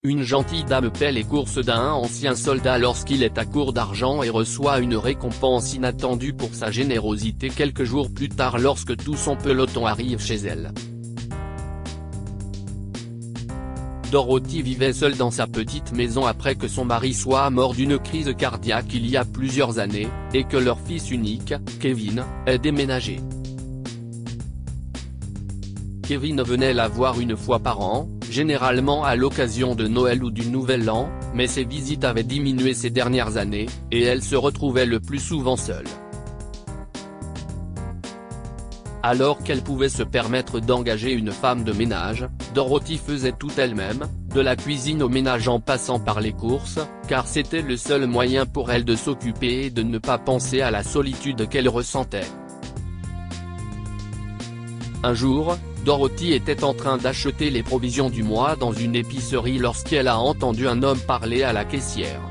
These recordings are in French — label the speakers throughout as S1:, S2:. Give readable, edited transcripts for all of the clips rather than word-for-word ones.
S1: Une gentille dame paie les courses d'un ancien soldat lorsqu'il est à court d'argent et reçoit une récompense inattendue pour sa générosité quelques jours plus tard lorsque tout son peloton arrive chez elle. Dorothy vivait seule dans sa petite maison après que son mari soit mort d'une crise cardiaque il y a plusieurs années, et que leur fils unique, Kevin, ait déménagé. Kevin venait la voir une fois par an, généralement à l'occasion de Noël ou du Nouvel An, mais ses visites avaient diminué ces dernières années, et elle se retrouvait le plus souvent seule. Alors qu'elle pouvait se permettre d'engager une femme de ménage, Dorothy faisait tout elle-même, de la cuisine au ménage en passant par les courses, car c'était le seul moyen pour elle de s'occuper et de ne pas penser à la solitude qu'elle ressentait. Un jour, Dorothy était en train d'acheter les provisions du mois dans une épicerie lorsqu'elle a entendu un homme parler à la caissière.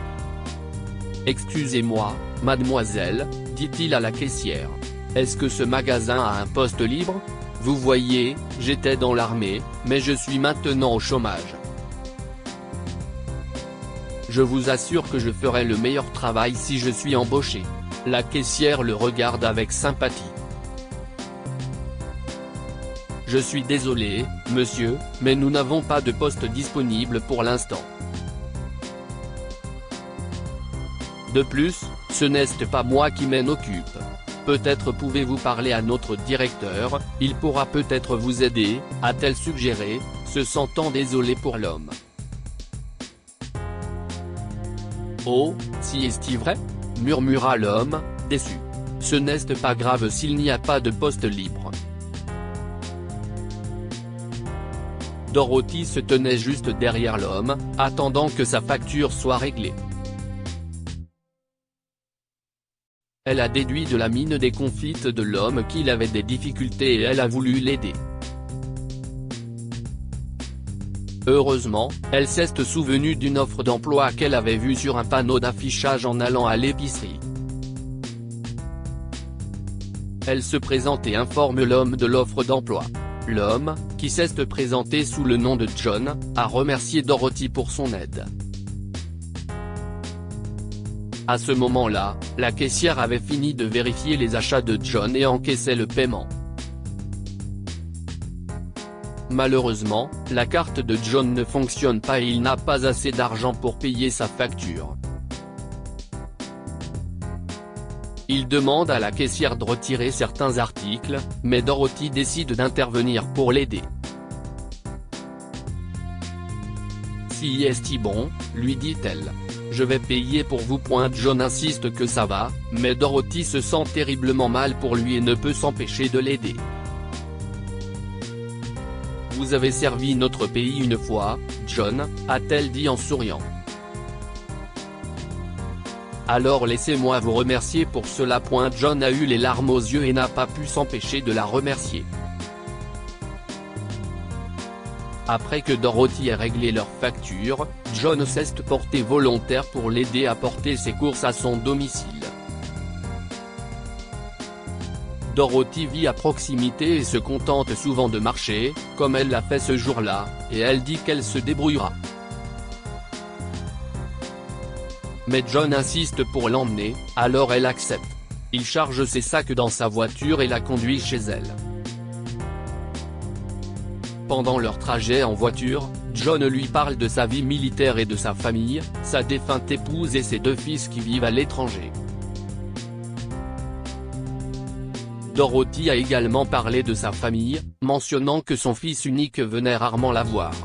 S1: « Excusez-moi, mademoiselle, dit-il à la caissière. Est-ce que ce magasin a un poste libre ? Vous voyez, j'étais dans l'armée, mais je suis maintenant au chômage. Je vous assure que je ferai le meilleur travail si je suis embauché. » La caissière le regarde avec sympathie. « Je suis désolé, monsieur, mais nous n'avons pas de poste disponible pour l'instant. De plus, ce n'est pas moi qui m'en occupe. Peut-être pouvez-vous parler à notre directeur, il pourra peut-être vous aider, a-t-elle suggéré, se sentant désolée pour l'homme. « Oh, si est-ce vrai ? Murmura l'homme, déçu. Ce n'est pas grave s'il n'y a pas de poste libre. » Dorothy se tenait juste derrière l'homme, attendant que sa facture soit réglée. Elle a déduit de la mine déconfite de l'homme qu'il avait des difficultés et elle a voulu l'aider. Heureusement, elle s'est souvenue d'une offre d'emploi qu'elle avait vue sur un panneau d'affichage en allant à l'épicerie. Elle se présente et informe l'homme de l'offre d'emploi. L'homme, qui s'est présenté sous le nom de John, a remercié Dorothy pour son aide. À ce moment-là, la caissière avait fini de vérifier les achats de John et encaissait le paiement. Malheureusement, la carte de John ne fonctionne pas et il n'a pas assez d'argent pour payer sa facture. Il demande à la caissière de retirer certains articles, mais Dorothy décide d'intervenir pour l'aider. « Si est bon, lui dit-elle. Je vais payer pour vous. » John insiste que ça va, mais Dorothy se sent terriblement mal pour lui et ne peut s'empêcher de l'aider. « Vous avez servi notre pays une fois, John, a-t-elle dit en souriant. Alors laissez-moi vous remercier pour cela. John a eu les larmes aux yeux et n'a pas pu s'empêcher de la remercier. Après que Dorothy ait réglé leur facture, John s'est porté volontaire pour l'aider à porter ses courses à son domicile. Dorothy vit à proximité et se contente souvent de marcher, comme elle l'a fait ce jour-là, et elle dit qu'elle se débrouillera. Mais John insiste pour l'emmener, alors elle accepte. Il charge ses sacs dans sa voiture et la conduit chez elle. Pendant leur trajet en voiture, John lui parle de sa vie militaire et de sa famille, sa défunte épouse et ses 2 fils qui vivent à l'étranger. Dorothy a également parlé de sa famille, mentionnant que son fils unique venait rarement la voir. «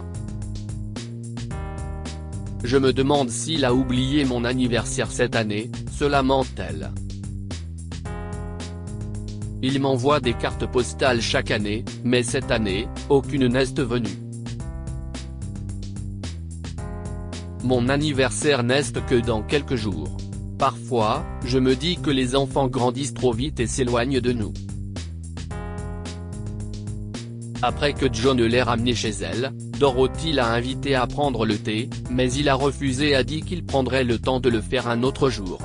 S1: Je me demande s'il a oublié mon anniversaire cette année, » se lamente-t-elle. Il m'envoie des cartes postales chaque année, mais cette année, aucune n'est venue. Mon anniversaire n'est que dans quelques jours. Parfois, je me dis que les enfants grandissent trop vite et s'éloignent de nous. Après que John l'ait ramené chez elle, Dorothy l'a invité à prendre le thé, mais il a refusé et a dit qu'il prendrait le temps de le faire un autre jour.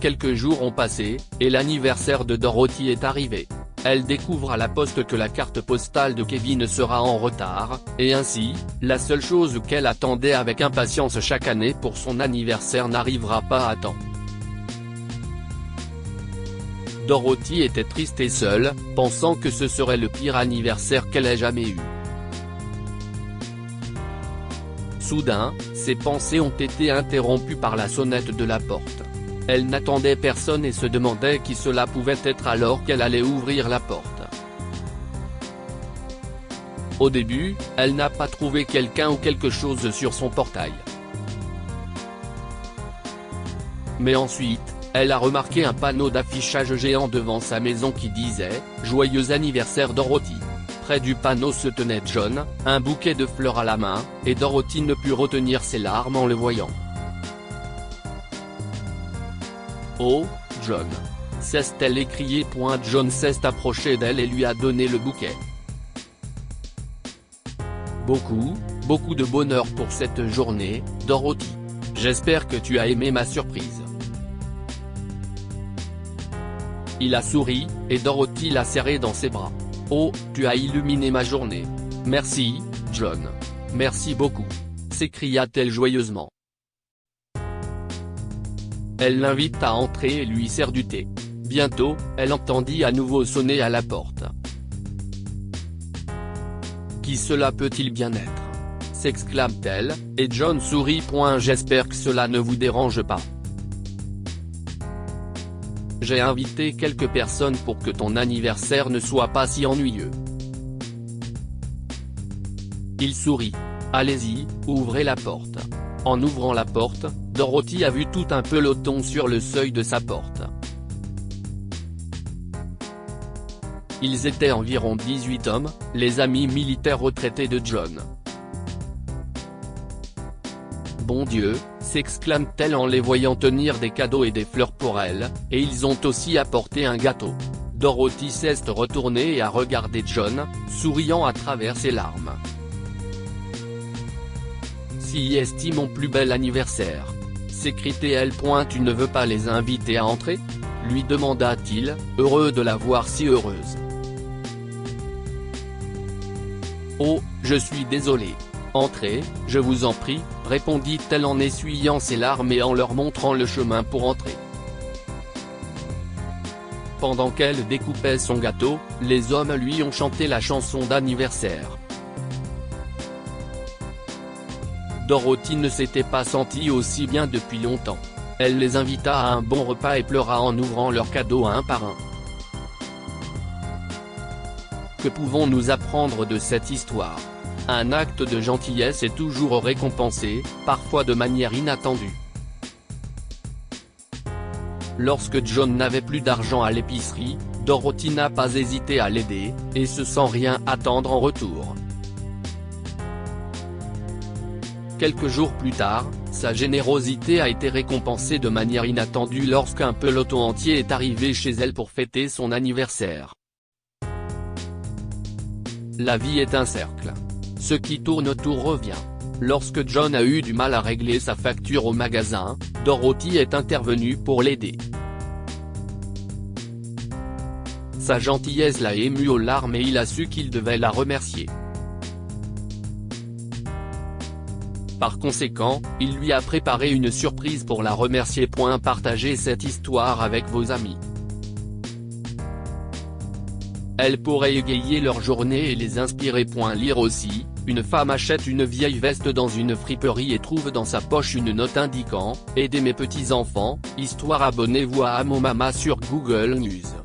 S1: Quelques jours ont passé, et l'anniversaire de Dorothy est arrivé. elle découvre à la poste que la carte postale de Kevin sera en retard, et ainsi, la seule chose qu'elle attendait avec impatience chaque année pour son anniversaire n'arrivera pas à temps. Dorothy était triste et seule, pensant que ce serait le pire anniversaire qu'elle ait jamais eu. Soudain, ses pensées ont été interrompues par la sonnette de la porte. Elle n'attendait personne et se demandait qui cela pouvait être alors qu'elle allait ouvrir la porte. Au début, elle n'a pas trouvé quelqu'un ou quelque chose sur son portail. Mais ensuite, elle a remarqué un panneau d'affichage géant devant sa maison qui disait « Joyeux anniversaire Dorothy ». Près du panneau se tenait John, un bouquet de fleurs à la main, et Dorothy ne put retenir ses larmes en le voyant. « Oh, John !» s'est-elle écriée. John s'est approché d'elle et lui a donné le bouquet. Beaucoup de bonheur pour cette journée, Dorothy. J'espère que tu as aimé ma surprise. Il a souri, et Dorothy l'a serré dans ses bras. Oh, tu as illuminé ma journée. Merci, John. Merci beaucoup. S'écria-t-elle joyeusement. Elle l'invite à entrer et lui sert du thé. Bientôt, elle entendit à nouveau sonner à la porte. Qui cela peut-il bien être ? S'exclame-t-elle, et John sourit. J'espère que cela ne vous dérange pas. J'ai invité quelques personnes pour que ton anniversaire ne soit pas si ennuyeux. Il sourit. Allez-y, ouvrez la porte. En ouvrant la porte, Dorothy a vu tout un peloton sur le seuil de sa porte. Ils étaient environ 18 hommes, les amis militaires retraités de John. Bon Dieu, s'exclame-t-elle en les voyant tenir des cadeaux et des fleurs pour elle, et ils ont aussi apporté un gâteau. Dorothy s'est retournée et a regardé John, souriant à travers ses larmes. Si est-ce mon plus bel anniversaire ? S'écria-t-elle. Tu ne veux pas les inviter à entrer ? Lui demanda-t-il, heureux de la voir si heureuse. Oh, je suis désolé. Entrez, je vous en prie, répondit-elle en essuyant ses larmes et en leur montrant le chemin pour entrer. Pendant qu'elle découpait son gâteau, les hommes lui ont chanté la chanson d'anniversaire. Dorothy ne s'était pas sentie aussi bien depuis longtemps. Elle les invita à un bon repas et pleura en ouvrant leurs cadeaux un par un. Que pouvons-nous apprendre de cette histoire ? Un acte de gentillesse est toujours récompensé, parfois de manière inattendue. Lorsque John n'avait plus d'argent à l'épicerie, Dorothy n'a pas hésité à l'aider, et ce sans rien attendre en retour. Quelques jours plus tard, sa générosité a été récompensée de manière inattendue lorsqu'un peloton entier est arrivé chez elle pour fêter son anniversaire. La vie est un cercle. Ce qui tourne autour revient. Lorsque John a eu du mal à régler sa facture au magasin, Dorothy est intervenue pour l'aider. Sa gentillesse l'a ému aux larmes et il a su qu'il devait la remercier. Par conséquent, il lui a préparé une surprise pour la remercier. Partagez cette histoire avec vos amis. Elle pourrait égayer leur journée et les inspirer. Lire aussi, une femme achète une vieille veste dans une friperie et trouve dans sa poche une note indiquant « Aidez mes petits enfants », histoire. Abonnez-vous à Amo Mama sur Google News.